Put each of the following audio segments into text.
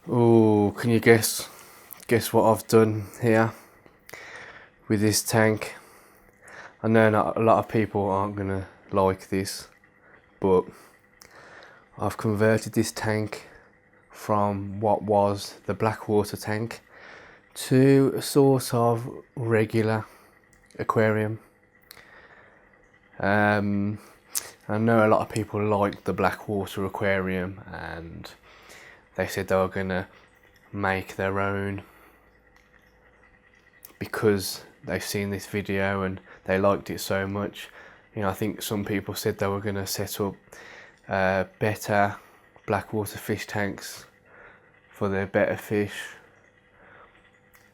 Oh, can you guess what I've done here with this tank? I know not a lot of people aren't gonna like this, but I've converted this tank from what was the blackwater tank to a sort of regular aquarium. I know a lot of people like the blackwater aquarium, and they said they were gonna make their own because they've seen this video and they liked it so much. You know, I think some people said they were going to set up better blackwater fish tanks for their better fish.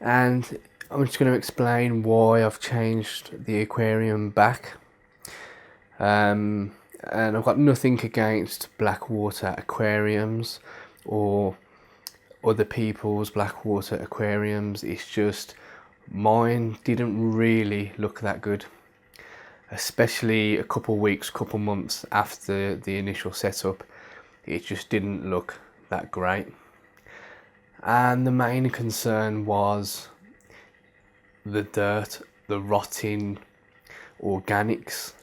And I'm just going to explain why I've changed the aquarium back. And I've got nothing against blackwater aquariums or other people's blackwater aquariums. It's just mine didn't really look that good, especially a couple months after the initial setup. It just didn't look that great, and the main concern was the dirt, the rotting organics.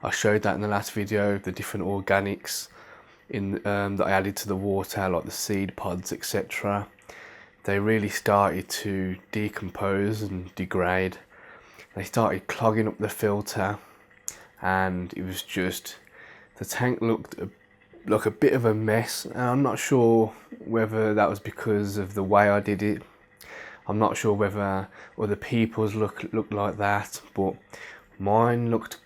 I showed that in the last video, the different organics in that I added to the water, like the seed pods, etc. They really started to decompose and degrade. They started clogging up the filter, and it was just, the tank looked like a bit of a mess. And I'm not sure whether that was because of the way I did it. I'm not sure whether other people's looked like that, but mine looked,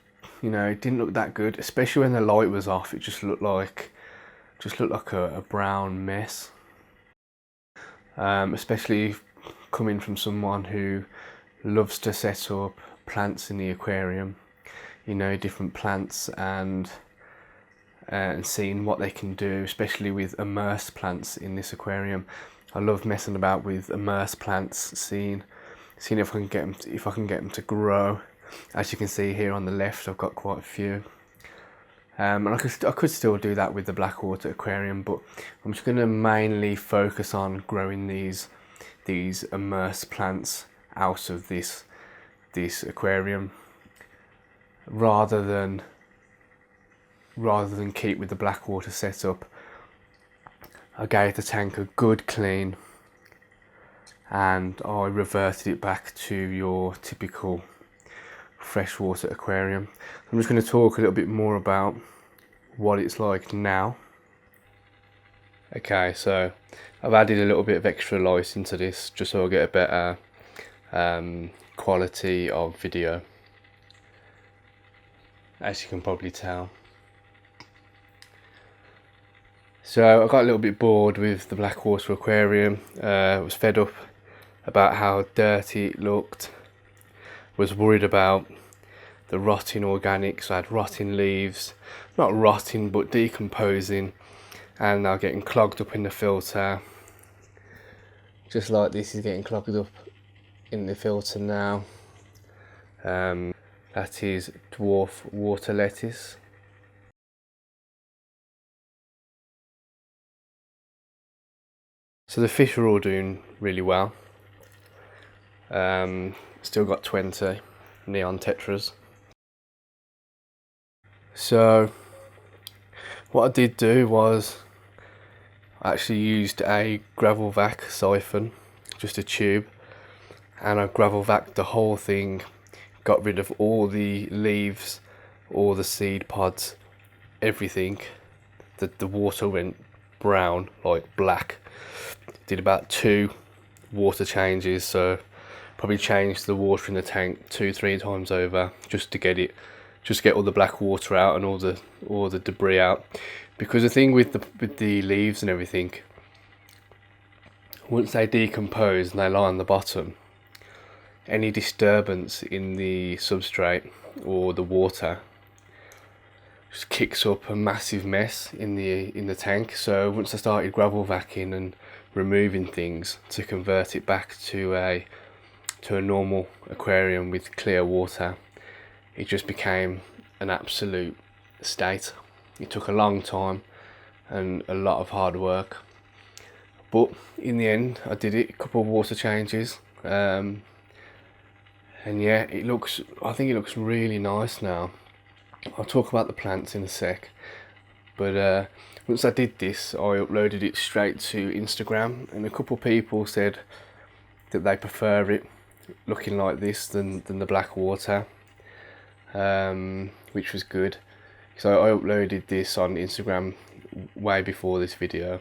you know, it didn't look that good, especially when the light was off. It just looked like a brown mess. Especially coming from someone who loves to set up plants in the aquarium, you know, different plants, and seeing what they can do, especially with immersed plants in this aquarium. I love messing about with immersed plants, seeing if I can get them to grow. As you can see here on the left, I've got quite a few. And I could still do that with the blackwater aquarium, but I'm just going to mainly focus on growing these immersed plants out of this aquarium, rather than keep with the blackwater setup. I gave the tank a good clean, and I reverted it back to your typical freshwater aquarium. I'm just going to talk a little bit more about what it's like now. Okay, so I've added a little bit of extra light into this just so I'll get a better quality of video, as you can probably tell. So I got a little bit bored with the blackwater aquarium. I was fed up about how dirty it looked, was worried about the rotting organics. I had rotting leaves, not rotting but decomposing, and now getting clogged up in the filter, just like this is getting clogged up in the filter now. That is Dwarf water lettuce. So the fish are all doing really well. Still got 20 neon tetras. So what I did do was I actually used a gravel vac siphon, just a tube, and I gravel vac the whole thing, got rid of all the leaves, all the seed pods, everything. The water went brown, like black. Did about 2 water changes, so probably changed the water in the tank 2-3 times over just to get all the black water out and all the debris out. Because the thing with the leaves and everything, once they decompose and they lie on the bottom, any disturbance in the substrate or the water just kicks up a massive mess in the tank. So once I started gravel vacuuming and removing things to convert it back to a normal aquarium with clear water, it just became an absolute state. It took a long time and a lot of hard work, But in the end I did it, a couple of water changes, and yeah, I think it looks really nice now. I'll talk about the plants in a sec, but once I did this, I uploaded it straight to Instagram, and a couple of people said that they prefer it looking like this than the blackwater, which was good. So I uploaded this on Instagram way before this video,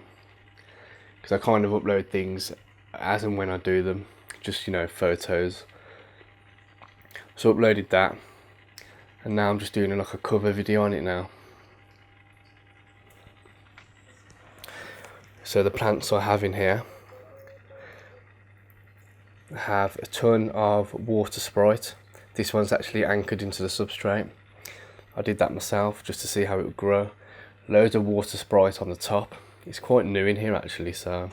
because I kind of upload things as and when I do them, just, you know, photos. So I uploaded that, and now I'm just doing like a cover video on it now. So the plants I have in here have a ton of water sprite. This one's actually anchored into the substrate. I did that myself just to see how it would grow. Loads of water sprite on the top. It's quite new in here actually, so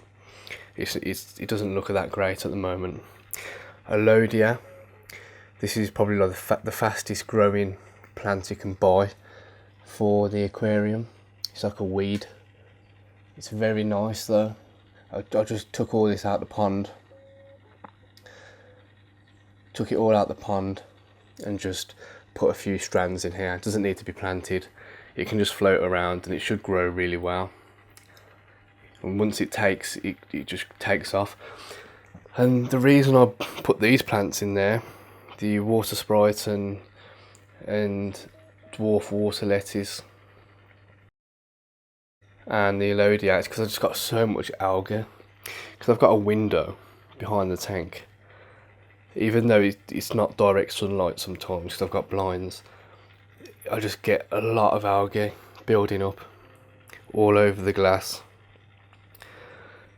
it doesn't look that great at the moment. Elodia. This is probably like the fastest growing plant you can buy for the aquarium. It's like a weed. It's very nice though. I just took all this out the pond. Took it all out the pond and just put a few strands in here. It doesn't need to be planted. It can just float around and it should grow really well. And once it just takes off. And the reason I put these plants in there, the water sprite and dwarf water lettuce and the Elodia, is because I've just got so much algae. Because I've got a window behind the tank. Even though it's not direct sunlight sometimes, because I've got blinds, I just get a lot of algae building up all over the glass.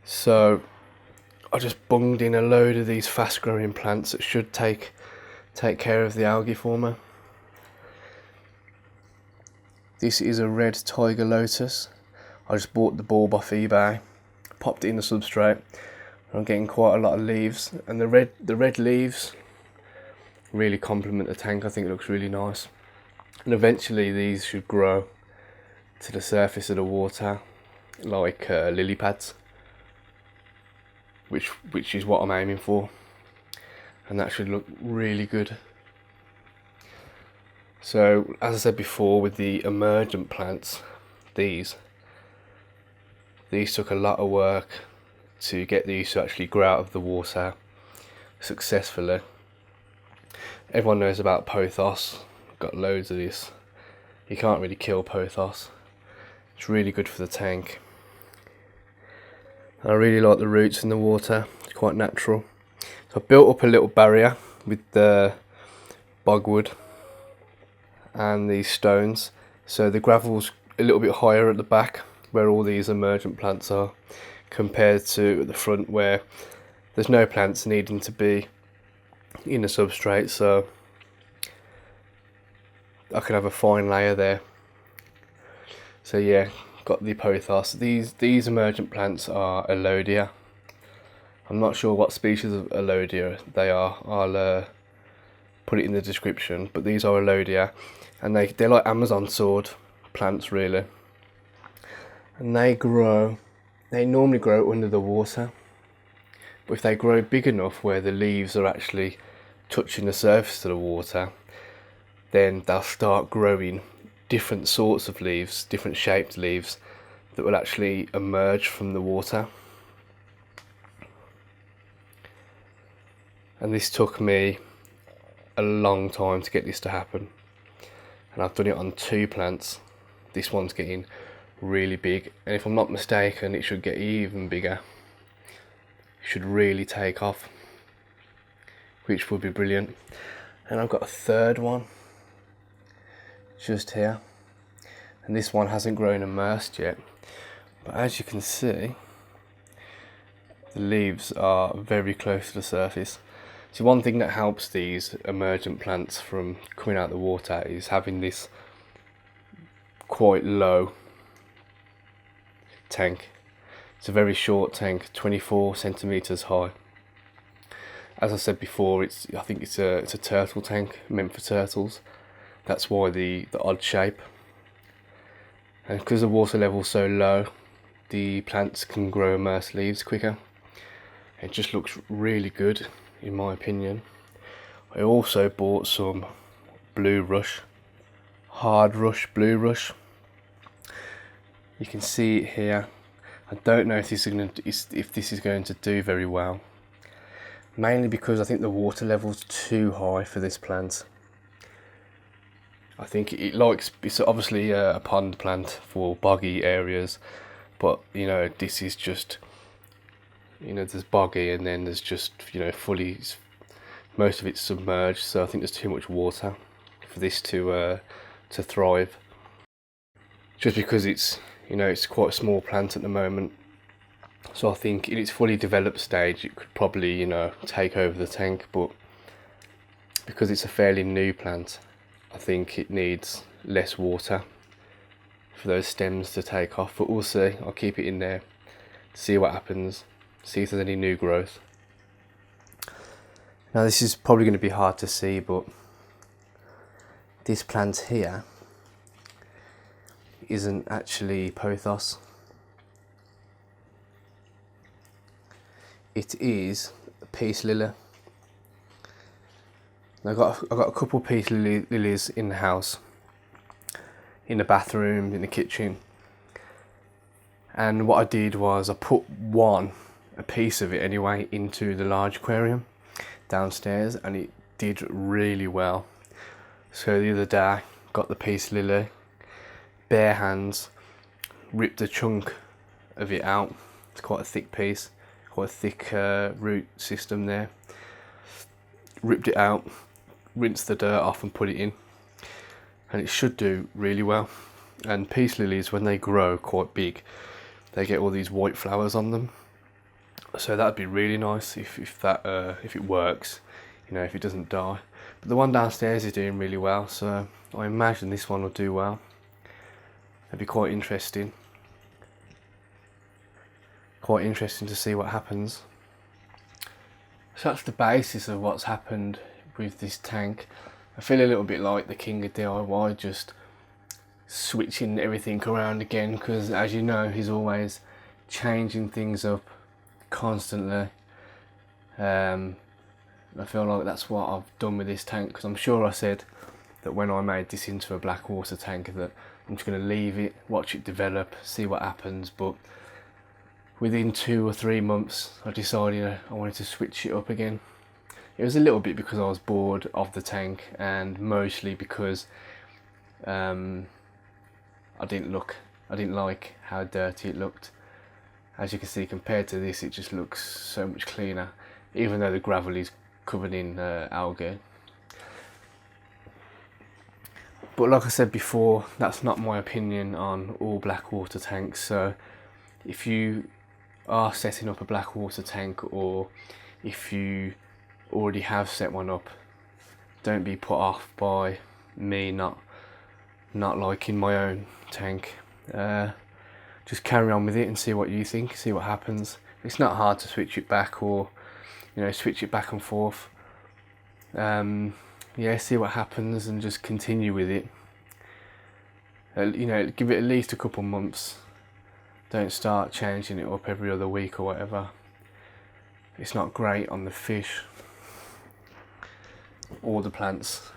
So I just bunged in a load of these fast growing plants that should take care of the algae for me. This is a red Tiger Lotus. I just bought the bulb off eBay, popped it in the substrate. I'm getting quite a lot of leaves, and the red leaves really complement the tank. I think it looks really nice, and eventually these should grow to the surface of the water like lily pads, which is what I'm aiming for, and that should look really good. So as I said before, with the emergent plants, these took a lot of work to get these to actually grow out of the water successfully. Everyone knows about Pothos. Got loads of this. You can't really kill Pothos. It's really good for the tank. I really like the roots in the water. It's quite natural. So I built up a little barrier with the bogwood and these stones. So the gravel's a little bit higher at the back where all these emergent plants are, compared to the front where there's no plants needing to be in the substrate, so I can have a fine layer there. So yeah, got the Pothos. These emergent plants are Elodia. I'm not sure what species of Elodia they are. I'll put it in the description, but these are Elodia, and they're like Amazon sword plants really, and they normally grow under the water, but if they grow big enough where the leaves are actually touching the surface of the water, then they'll start growing different sorts of leaves, different shaped leaves that will actually emerge from the water. And this took me a long time to get this to happen, and I've done it on 2 plants. This one's getting really big, and if I'm not mistaken it should get even bigger. It should really take off, which would be brilliant. And I've got a 3rd one just here, and this one hasn't grown immersed yet, but as you can see the leaves are very close to the surface. So one thing that helps these emergent plants from coming out of the water is having this quite low tank. It's a very short tank, 24 centimeters high. As I said before, I think it's a turtle tank meant for turtles. That's why the odd shape. And because the water level's so low, the plants can grow immersed leaves quicker. It just looks really good in my opinion. I also bought some blue rush, hard rush, blue rush. You can see it here. I don't know if this is going to do very well, mainly because I think the water level's too high for this plant. I think it's obviously a pond plant for boggy areas, but you know, this is just, you know, there's boggy and then there's just, you know, most of it's submerged, so I think there's too much water for this to thrive. Just because it's, you know, it's quite a small plant at the moment, so I think in its fully developed stage it could probably, you know, take over the tank, but because it's a fairly new plant, I think it needs less water for those stems to take off. But we'll see. I'll keep it in there, see what happens, see if there's any new growth. Now this is probably going to be hard to see, but this plant here isn't actually Pothos. It is peace lily. I've got a couple of peace lilies in the house, in the bathroom, in the kitchen, and what I did was I put a piece of it anyway into the large aquarium downstairs, and it did really well. So the other day got the peace lily, bare hands, ripped a chunk of it out. It's quite a thick piece, quite a thick root system there. Ripped it out, rinsed the dirt off and put it in, and it should do really well. And peace lilies, when they grow quite big, they get all these white flowers on them, so that'd be really nice if it works, you know, if it doesn't die. But the one downstairs is doing really well, so I imagine this one will do well. It'd be quite interesting to see what happens. So that's the basis of what's happened with this tank. I feel a little bit like the king of DIY, just switching everything around again, because as you know, he's always changing things up constantly. I feel like that's what I've done with this tank, because I'm sure I said that when I made this into a blackwater tank that I'm just going to leave it, watch it develop, see what happens. But within 2 or 3 months I decided I wanted to switch it up again. It was a little bit because I was bored of the tank, and mostly because I didn't like how dirty it looked. As you can see, compared to this, it just looks so much cleaner, even though the gravel is covered in algae. But like I said before, that's not my opinion on all blackwater tanks. So if you are setting up a blackwater tank, or if you already have set one up, don't be put off by me not liking my own tank. Just carry on with it and see what you think, see what happens. It's not hard to switch it back, or you know, switch it back and forth. Yeah, see what happens and just continue with it. You know, give it at least a couple months. Don't start changing it up every other week or whatever. It's not great on the fish or the plants.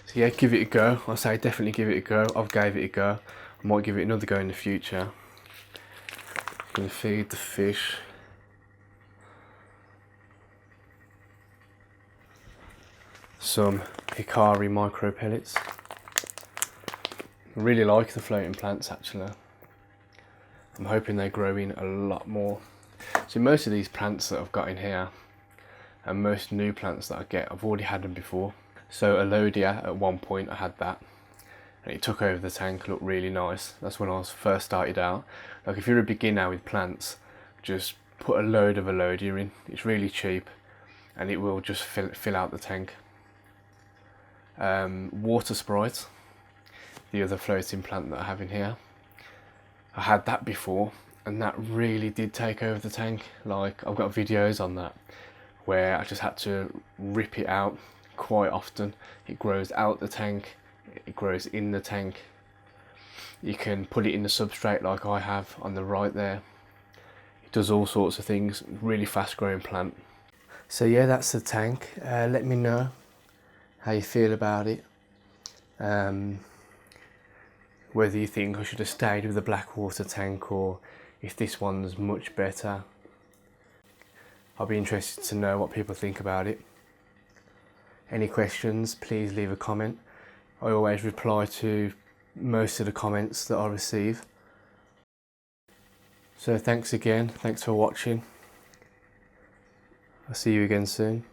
So yeah, give it a go. I say definitely give it a go. I've gave it a go. I might give it another go in the future. I'm going to feed the fish. Some hikari micro pellets. I really like the floating plants actually. I'm hoping they grow in a lot more. So most of these plants that I've got in here, and most new plants that I get, I've already had them before. So Elodia, at one point I had that, and it took over the tank, looked really nice. That's when I was first started out. Like if you're a beginner with plants, just put a load of Elodia in. It's really cheap, and it will just fill out the tank. Water sprite, the other floating plant that I have in here, I had that before, and that really did take over the tank. Like I've got videos on that where I just had to rip it out quite often. It grows out the tank, it grows in the tank. You can put it in the substrate like I have on the right there. It does all sorts of things, really fast growing plant. So yeah, that's the tank. Let me know how you feel about it. Whether you think I should have stayed with the blackwater tank or if this one's much better. I'll be interested to know what people think about it. Any questions, please leave a comment. I always reply to most of the comments that I receive. So thanks again, thanks for watching. I'll see you again soon.